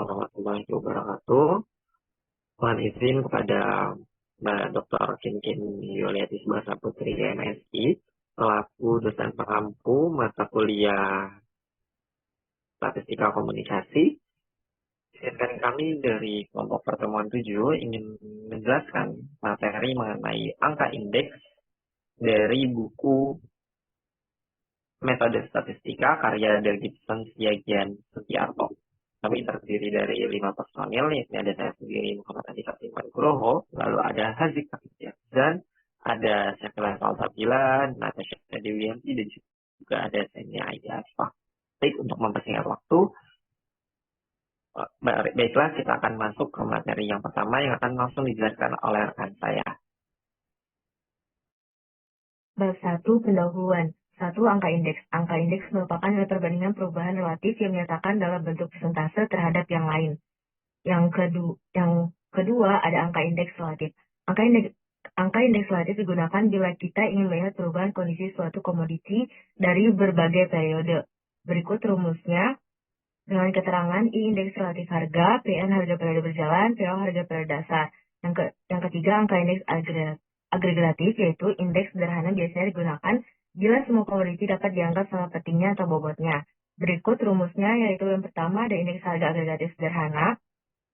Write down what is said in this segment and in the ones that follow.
warahmatullahi wabarakatuh. Mohon izin kepada Mbak Dr. Kinkin Yuliati Subasa Putri MSI, selaku dosen pengampu mata kuliah Statistika Komunikasi. Izinkan kami dari kelompok pertemuan 7 ingin menjelaskan materi mengenai angka indeks dari buku Metode Statistika karya dari Gibson Siagian Setiarto. Kami terdiri dari 5 personil, yakni ada saya sendiri Muhammad Andi Fatimah Nugroho, lalu ada Hazik dan ada Syakila Salsabila, Natasha Dewianti, dan juga ada Senia Aida Asfah. Baik, untuk mempersingkat waktu, baiklah kita akan masuk ke materi yang pertama yang akan langsung dijelaskan oleh rekan saya. Bab 1. Pendahuluan. 1. Angka indeks. Angka indeks merupakan nilai perbandingan perubahan relatif yang menyatakan dalam bentuk persentase terhadap yang lain. Yang kedua ada angka indeks relatif. Angka indeks relatif digunakan bila kita ingin melihat perubahan kondisi suatu komoditi dari berbagai periode. Berikut rumusnya dengan keterangan I indeks relatif harga, PN harga periode berjalan, PO harga periode dasar. Yang ketiga angka indeks agregatif, yaitu indeks sederhana biasanya digunakan bila semua komoditi dapat dianggap sama pentingnya atau bobotnya. Berikut rumusnya, yaitu yang pertama ada indeks harga agregatif sederhana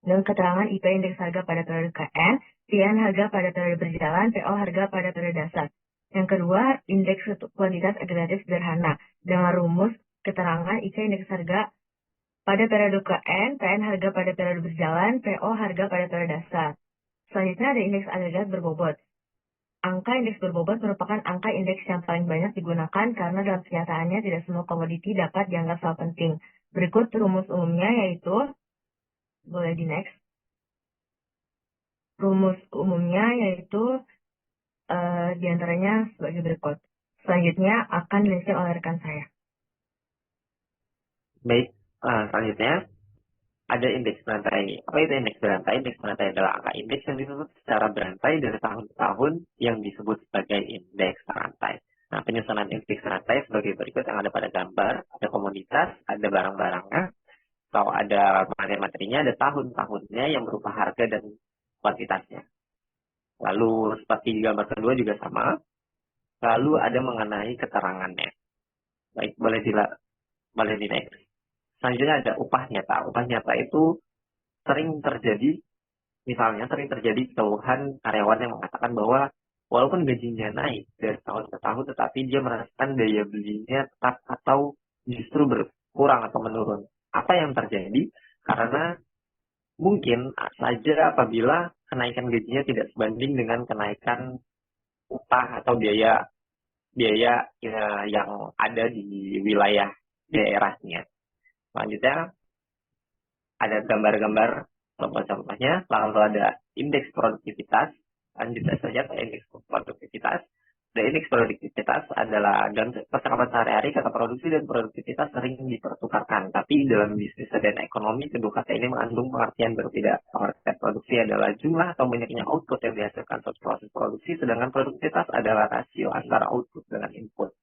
dengan keterangan IP indeks harga pada periode KN, PN harga pada periode berjalan, PO harga pada periode dasar. Yang kedua, indeks kuantitas agregatif sederhana dengan rumus keterangan IP indeks harga pada periode KN, PN harga pada periode berjalan, PO harga pada periode dasar. Selanjutnya ada indeks agregat berbobot. Angka indeks berbobot merupakan angka indeks yang paling banyak digunakan karena dalam kenyataannya tidak semua komoditi dapat dianggap sama penting. Berikut rumus umumnya, yaitu, boleh di next. Rumus umumnya yaitu diantaranya sebagai berikut. Selanjutnya akan dijelaskan oleh rekan saya. Baik, selanjutnya ada indeks berantai. Apa itu indeks berantai? Indeks berantai adalah angka indeks yang disusun secara berantai dari tahun ke tahun yang disebut sebagai indeks berantai. Nah, penyusunan indeks berantai sebagai berikut yang ada pada gambar. Ada komoditas, ada barang-barangnya, atau ada materi-materinya, ada tahun-tahunnya yang berupa harga dan kuantitasnya. Lalu seperti di gambar kedua juga sama. Lalu ada mengenai keterangannya. Baik, boleh di next. Selanjutnya ada upah nyata. Upah nyata itu sering terjadi keluhan karyawan yang mengatakan bahwa walaupun gajinya naik dari tahun ke tahun, tetapi dia merasakan daya belinya tetap atau justru berkurang atau menurun. Apa yang terjadi? Karena mungkin saja apabila kenaikan gajinya tidak sebanding dengan kenaikan upah atau biaya yang ada di wilayah daerahnya. Selanjutnya ada gambar-gambar contoh-contohnya, lalu ada indeks produktivitas, lanjutnya saja ke indeks produktivitas. Dan indeks produktivitas adalah dalam percakapan sehari-hari kata produksi dan produktivitas sering dipertukarkan, tapi dalam bisnis dan ekonomi kedua kata ini mengandung pengertian berbeda. Pengertian produksi adalah jumlah atau banyaknya output yang dihasilkan suatu proses produksi, sedangkan produktivitas adalah rasio antara output dengan input.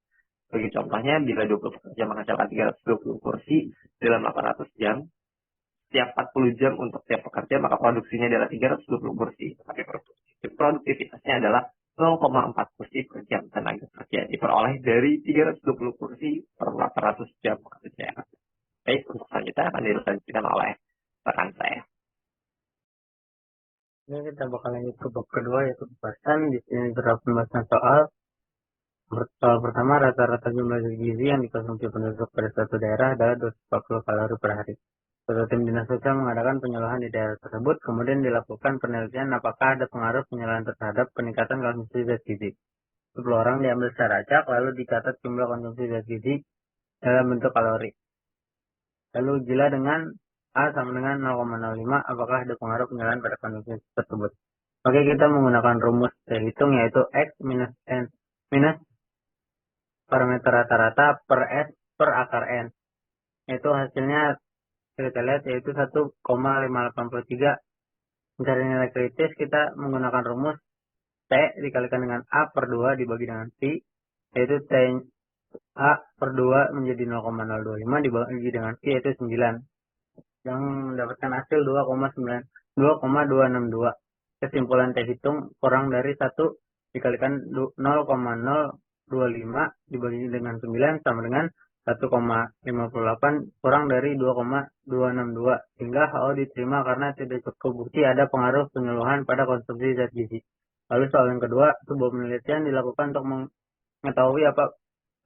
Bagi contohnya, bila 20 pekerja menghasilkan 320 kursi dalam 800 jam, setiap 40 jam untuk setiap pekerja, maka produksinya adalah 320 kursi. Tapi produktivitasnya adalah 0,4 kursi per jam tenaga kerja diperoleh dari 320 kursi per 800 jam pekerja. Baik, untuk selanjutnya akan dilanjutkan oleh rekan saya. Ini kita bakal lanjut ke bab kedua, yaitu pembahasan. Di sini terdapat pembahasan soal pertama, rata-rata jumlah zat gizi yang dikonsumsi penduduk pada suatu daerah adalah 240 kalori per hari. Suatu tim dinas sosial mengadakan penyuluhan di daerah tersebut, kemudian dilakukan penelitian apakah ada pengaruh penyuluhan terhadap peningkatan konsumsi zat gizi. 10 orang diambil secara acak, lalu dicatat jumlah konsumsi zat gizi dalam bentuk kalori. Lalu ujilah dengan A sama dengan 0,05, apakah ada pengaruh penyuluhan pada konsumsi tersebut. Oke, kita menggunakan rumus hitung, yaitu X minus N minus parameter rata-rata per S per akar N. Itu hasilnya kita lihat yaitu 1,583. Mencari nilai kritis kita menggunakan rumus T dikalikan dengan A per 2 dibagi dengan Pi, yaitu T A per 2 menjadi 0,025 dibagi dengan Pi, yaitu 9. yang mendapatkan hasil 2,262. Kesimpulan T hitung kurang dari 1 dikalikan 0,025 dibagi dengan 9 sama dengan 1,58 kurang dari 2,262 hingga HO diterima karena tidak cukup bukti ada pengaruh penyuluhan pada konsumsi zat gizi. Lalu soal yang kedua, sebuah penelitian dilakukan untuk mengetahui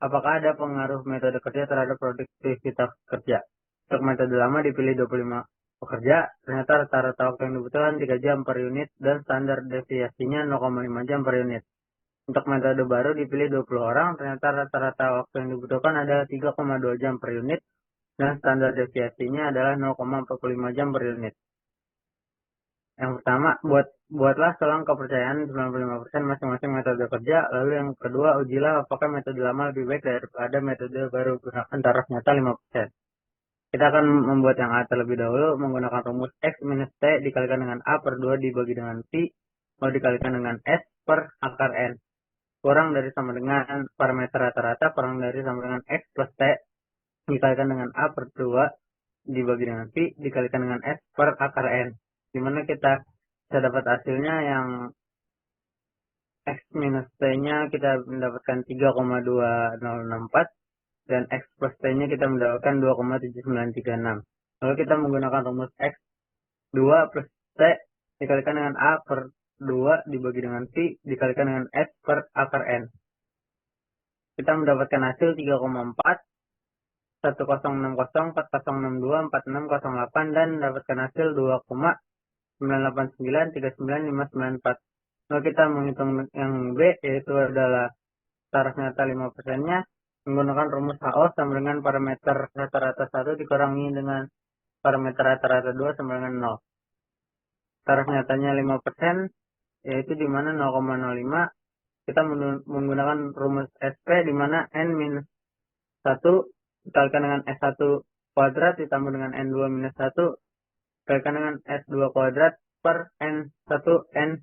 apakah ada pengaruh metode kerja terhadap produktivitas kerja. Untuk metode lama dipilih 25 pekerja, ternyata rata-rata waktu yang dibutuhkan 3 jam per unit dan standar deviasinya 0,5 jam per unit. Untuk metode baru dipilih 20 orang, ternyata rata-rata waktu yang dibutuhkan adalah 3,2 jam per unit dan standar deviasinya adalah 0,45 jam per unit. Yang pertama, buatlah selang kepercayaan 95% masing-masing metode kerja. Lalu yang kedua, ujilah apakah metode lama lebih baik daripada metode baru. Gunakan taraf nyata 5%. Kita akan membuat yang A terlebih dahulu menggunakan rumus X minus T dikalikan dengan A per 2 dibagi dengan Pi, lalu dikalikan dengan S per akar N. Kurang dari sama dengan parameter rata-rata, kurang dari sama dengan X plus T dikalikan dengan A per 2 dibagi dengan Pi, dikalikan dengan S per akar N. Dimana kita bisa dapat hasilnya yang X minus T-nya kita mendapatkan 3,2064 dan X plus T-nya kita mendapatkan 2,7936. Lalu kita menggunakan rumus X 2 plus T dikalikan dengan A per 2 dibagi dengan Pi dikalikan dengan S per akar N. Kita mendapatkan hasil 3,4, 1060, 4062, 4608 dan mendapatkan hasil 2,989, 39594. Lalu kita menghitung yang B, yaitu adalah taraf nyata 5%-nya menggunakan rumus HO sama dengan parameter rata-rata 1 dikurangi dengan parameter rata-rata 2 sama dengan 0. Taraf nyatanya 5%, yaitu di mana 0,05. Kita menggunakan rumus SP di mana N minus 1 dikalikan dengan S1 kuadrat ditambah dengan N2 minus 1 dikalikan dengan S2 kuadrat per N1 N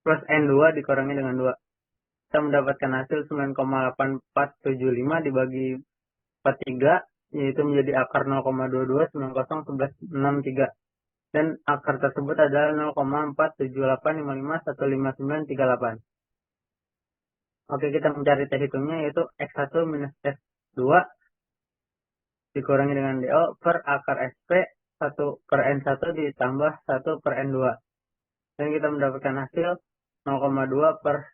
plus N2 dikurangi dengan 2. Kita mendapatkan hasil 9,8475 dibagi 43, yaitu menjadi akar 0,22901163. Dan akar tersebut adalah 0,47855159938. Oke, kita mencari T hitungnya yaitu X1 minus S2 dikurangi dengan DO per akar SP 1 per N1 ditambah 1 per N2. Dan kita mendapatkan hasil 0,2 per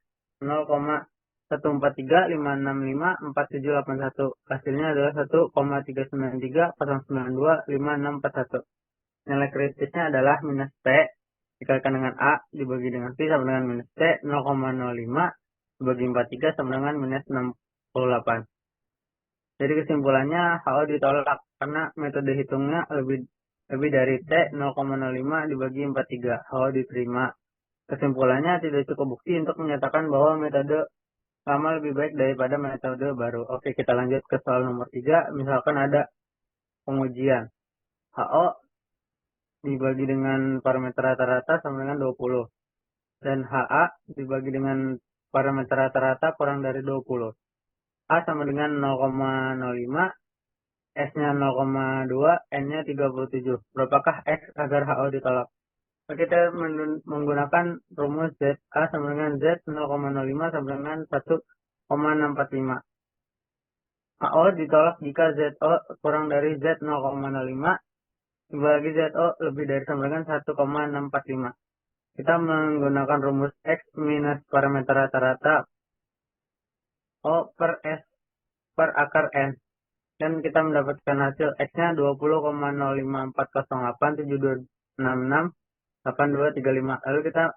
0,143565471. Hasilnya adalah 1,393092561. Nilai kritisnya adalah minus T dikalikan dengan A dibagi dengan P sama dengan minus T 0,05 dibagi 43 sama dengan minus 68. Jadi kesimpulannya HO ditolak karena metode hitungnya lebih dari T 0,05 dibagi 43. HO diterima. Kesimpulannya tidak cukup bukti untuk menyatakan bahwa metode lama lebih baik daripada metode baru. Oke, kita lanjut ke soal nomor 3. Misalkan ada pengujian. HO dibagi dengan parameter rata-rata sama dengan 20. Dan HA dibagi dengan parameter rata-rata kurang dari 20. A sama dengan 0,05, S-nya 0,2, N-nya 37. Berapakah X agar HO ditolak? Kita menggunakan rumus ZA sama dengan Z 0,05 sama dengan 1,645. HO ditolak jika ZO kurang dari Z 0,05 dibagi ZO lebih dari sama dengan 1,645. Kita menggunakan rumus X minus parameter rata-rata O per S per akar N. Dan kita mendapatkan hasil X-nya 20,0540872668235. Lalu kita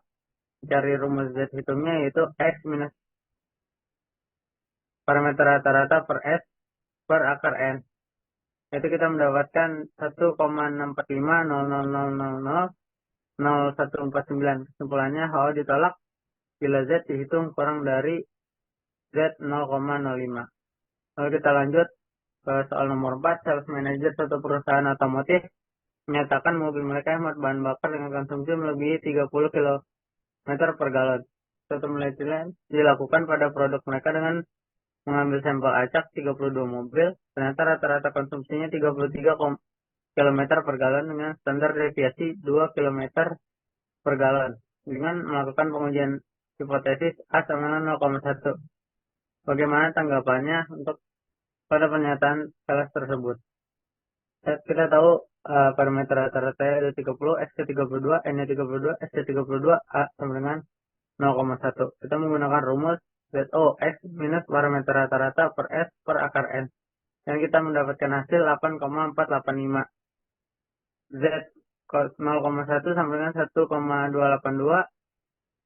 cari rumus Z hitungnya yaitu X minus parameter rata-rata per S per akar N. Itu kita mendapatkan 1,64500000149. Kesimpulannya HO ditolak bila Z dihitung kurang dari Z 0,05. Lalu kita lanjut ke soal nomor 4. Sales manager suatu perusahaan otomotif menyatakan mobil mereka hemat bahan bakar dengan konsumsi melebihi 30 km per galon. Suatu penelitian dilakukan pada produk mereka dengan mengambil sampel acak 32 mobil. Ternyata rata-rata konsumsinya 33,5 km per galon dengan standar deviasi 2 km per galon dengan melakukan pengujian hipotesis A sama dengan 0,1. Bagaimana tanggapannya untuk pada pernyataan kelas tersebut? Kita tahu parameter rata-rata ada 30, X32, N-nya 32, S-nya 32, A sama dengan 0,1. Kita menggunakan rumus ZO X minus parameter rata-rata per S per akar N. Dan kita mendapatkan hasil 8,485. Z 0,1 sama dengan 1,282.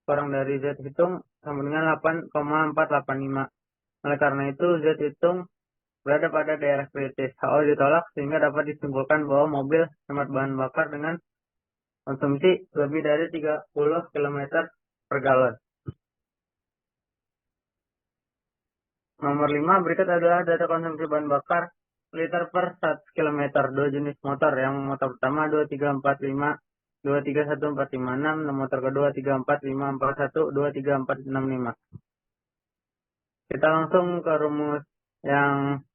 Kurang dari Z hitung sama dengan 8,485. Oleh karena itu, Z hitung berada pada daerah kritis. HO ditolak sehingga dapat disimpulkan bahwa mobil hemat bahan bakar dengan konsumsi lebih dari 30 km per galon. Nomor 5, berikut adalah data konsumsi bahan bakar liter per 1 km. Dua jenis motor. Yang motor pertama 2345, 231456, dan motor kedua 34541, 23465. Kita langsung ke rumus yang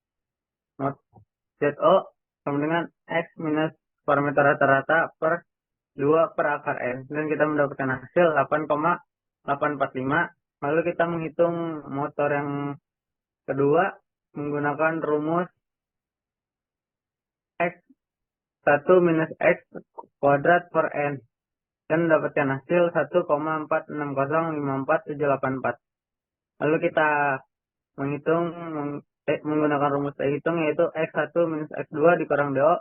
ZO sama dengan X minus parameter rata-rata per 2 per akar N. Dan kita mendapatkan hasil 8,845. Lalu kita menghitung motor yang kedua menggunakan rumus X1 minus X kuadrat per N. Dan mendapatkan hasil 1,46054,784. Lalu kita menggunakan rumus hitung yaitu X1 minus X2 dikurang DO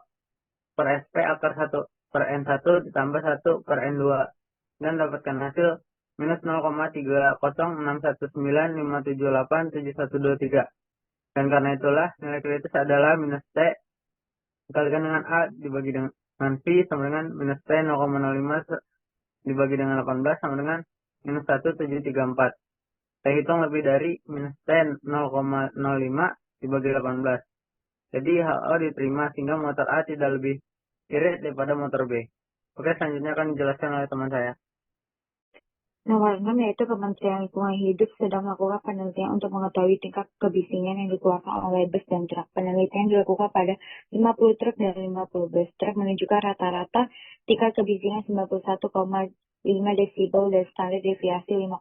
per SP akar 1 per N1 ditambah 1 per N2. Dan dapatkan hasil minus 0,30619578723. Dan karena itulah nilai kritis adalah minus T dikalikan dengan A dibagi dengan V sama dengan minus T 0,05 dibagi dengan 18 sama dengan minus 1734. Saya hitung lebih dari minus T 0,05 dibagi 18. Jadi HO diterima sehingga motor A tidak lebih irit daripada motor B. Oke, selanjutnya akan dijelaskan oleh teman saya. Nomor 6 yaitu Kementerian Lingkungan Hidup sedang melakukan penelitian untuk mengetahui tingkat kebisingan yang dikeluarkan oleh bus dan truk. Penelitian dilakukan pada 50 truk dan 50 bus. Truk menunjukkan rata-rata tingkat kebisingan 91,5 desibel dan standar deviasi 5,2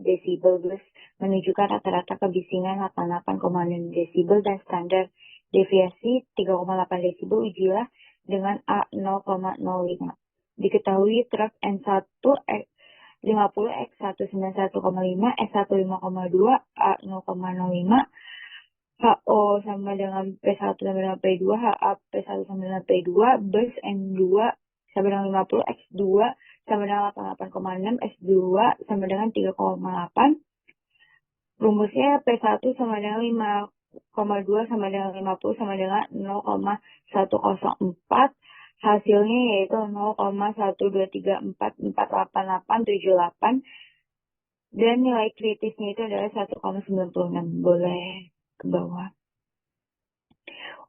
desibel. Bus menunjukkan rata-rata kebisingan 88,6 desibel dan standar deviasi 3,8 desibel. Ujilah dengan A 0,05. Diketahui truk N1 50 X 191,5, S 15,2, A 0,05, HO sama dengan P1 sama dengan P2, HA P1 sama dengan P2, bus N2 sama dengan 50, X2 sama dengan 88,6, S2 sama dengan 3,8. Rumusnya P1 sama dengan 5,2 sama dengan 50 sama dengan 0,104. Hasilnya yaitu 0,123448878. Dan nilai kritisnya itu adalah 1,96. Boleh ke bawah.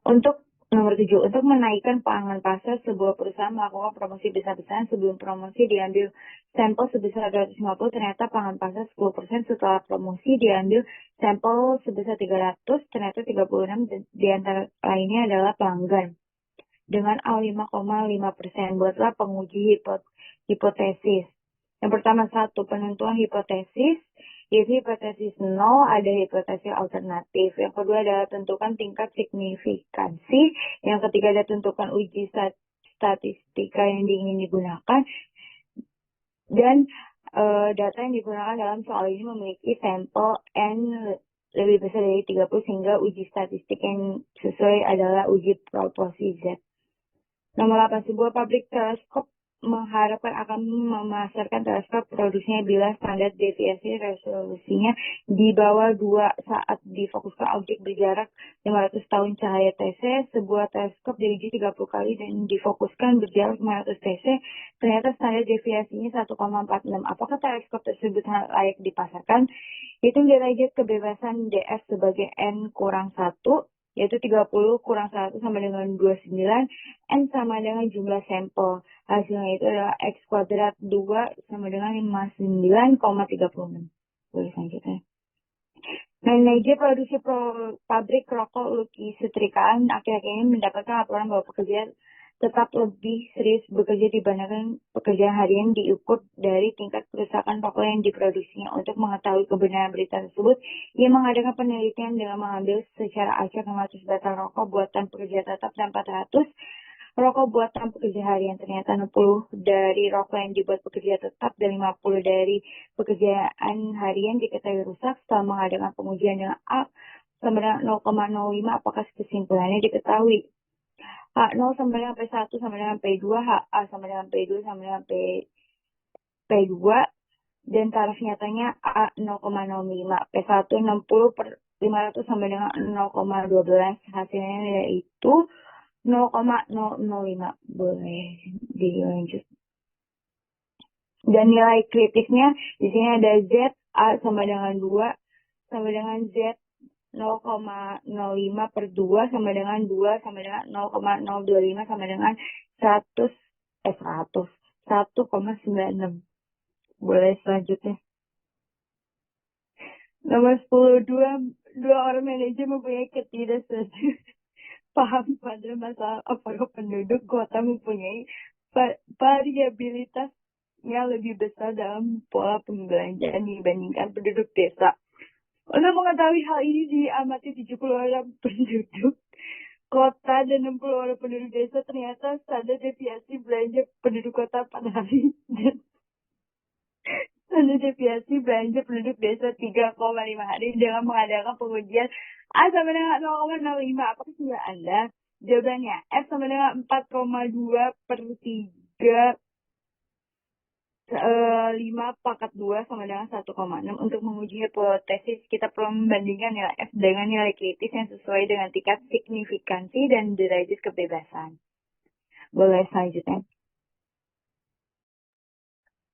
Untuk nomor 7, untuk menaikkan pangan pasar, sebuah perusahaan melakukan promosi besar-besaran. Sebelum promosi diambil sampel sebesar 250, ternyata pangan pasar 10%. Setelah promosi diambil sampel sebesar 300, ternyata 36 di antara lainnya adalah pelanggan. Dengan A 5,5%, buatlah penguji hipotesis. Yang pertama, 1. Penentuan hipotesis, yaitu hipotesis 0, ada hipotesis alternatif. Yang kedua adalah tentukan tingkat signifikansi. Yang ketiga adalah tentukan uji statistika yang ingin digunakan. Dan data yang digunakan dalam soal ini memiliki sampel N lebih besar dari 30 sehingga uji statistik yang sesuai adalah uji proporsi Z. Nomor 8, sebuah pabrik teleskop mengharapkan akan memasarkan teleskop produksinya bila standar deviasi resolusinya di bawah 2 saat difokuskan objek berjarak 500 tahun cahaya TC. Sebuah teleskop diuji 30 kali dan difokuskan berjarak 500 TC. Ternyata standar deviasinya 1,46. Apakah teleskop tersebut layak dipasarkan? Hitung derajat kebebasan DF sebagai N kurang 1. Yaitu 30 kurang 1 sama dengan 29, N sama dengan jumlah sampel. Hasilnya itu adalah X kuadrat 2 sama dengan 59,36. Boleh selanjutnya. Manajer produksi pabrik rokok Lucky Setrikaan akhir-akhir ini mendapatkan laporan bahwa pekerja tetap lebih serius bekerja dibandingkan pekerjaan harian diukur dari tingkat kerusakan rokok yang diproduksinya. Untuk mengetahui kebenaran berita tersebut, ia mengadakan penelitian dengan mengambil secara acak 500 batang rokok buatan pekerja tetap dan 400 rokok buatan pekerja harian. Ternyata 60 dari rokok yang dibuat pekerja tetap dan 50 dari pekerjaan harian diketahui rusak. Setelah mengadakan pengujian dengan A sama dengan 0,05, apakah kesimpulannya diketahui? H0 sama dengan P1 sama dengan P2, HA sama dengan P2 sama dengan P2, dan taraf nyatanya A 0,05, P1 60 per 500 sama dengan 0,12, hasilnya yaitu 0,005. Boleh dilanjut. Dan nilai kritisnya di sini ada Z, A sama dengan 2, sama dengan Z 0,05 per 2 sama dengan 2 sama dengan 0,025 sama dengan 1,96. Boleh selanjutnya. Nomor 10, dua orang manajer mempunyai ketidaksetujuan paham pada masalah apakah penduduk kota mempunyai variabilitas yang lebih besar dalam pola pembelanjaan dibandingkan penduduk desa. Untuk mengetahui hal ini, diamati 70 orang penduduk kota dan 60 orang penduduk desa. Ternyata standar deviasi belanja penduduk kota pada hari dan standar deviasi belanja penduduk desa 3,5 hari dengan mengadakan pengujian A sama dengan 0,05. Apakah sudah Anda? Jawabannya F sama dengan 4,2 per 3. 5 pangkat 2 sama dengan 1,6. Untuk menguji hipotesis, kita perlu membandingkan nilai F dengan nilai kritis yang sesuai dengan tingkat signifikansi dan derajat kebebasan. Boleh selanjutnya.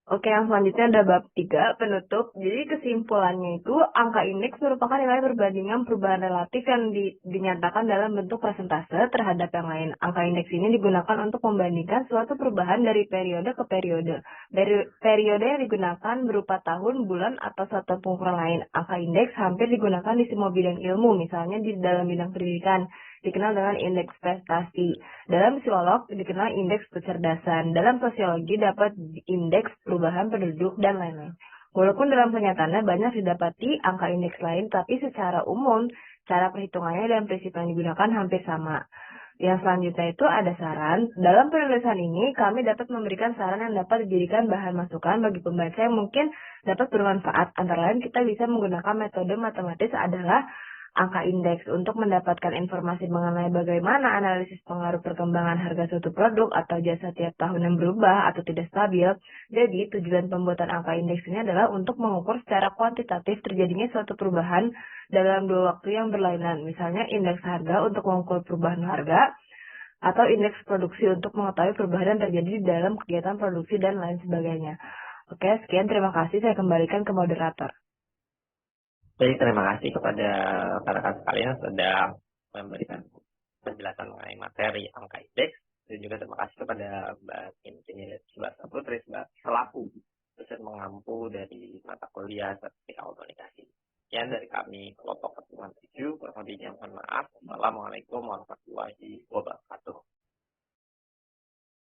Oke, yang selanjutnya ada bab 3, penutup. Jadi kesimpulannya itu, angka indeks merupakan nilai perbandingan perubahan relatif yang dinyatakan dalam bentuk persentase terhadap yang lain. Angka indeks ini digunakan untuk membandingkan suatu perubahan dari periode ke periode. Dari periode yang digunakan berupa tahun, bulan, atau satu pengukuran lain. Angka indeks hampir digunakan di semua bidang ilmu, misalnya di dalam bidang pendidikan, dikenal dengan indeks prestasi. Dalam psikolog dikenal indeks kecerdasan. Dalam sosiologi dapat indeks perubahan penduduk dan lain-lain. Walaupun dalam kenyataannya banyak didapati angka indeks lain, tapi secara umum cara perhitungannya dan prinsip yang digunakan hampir sama. Yang selanjutnya itu ada saran. Dalam penulisan ini kami dapat memberikan saran yang dapat dijadikan bahan masukan bagi pembaca yang mungkin dapat bermanfaat. Antara lain kita bisa menggunakan metode matematis adalah angka indeks untuk mendapatkan informasi mengenai bagaimana analisis pengaruh perkembangan harga suatu produk atau jasa tiap tahun yang berubah atau tidak stabil. Jadi, tujuan pembuatan angka indeks ini adalah untuk mengukur secara kuantitatif terjadinya suatu perubahan dalam dua waktu yang berlainan. Misalnya, indeks harga untuk mengukur perubahan harga, atau indeks produksi untuk mengetahui perubahan yang terjadi di dalam kegiatan produksi dan lain sebagainya. Oke, sekian. Terima kasih. Saya kembalikan ke moderator. Jadi terima kasih kepada rekan sekalian sudah memberikan penjelasan mengenai materi angka indeks, dan juga terima kasih kepada Mbak Kintin Subasa Putri selaku dosen mengampu dari mata kuliah statistika komunikasi. Sekian dari kami kelompok pertemuan 7, kurang lebihnya mohon maaf. Wassalamualaikum warahmatullahi wabarakatuh.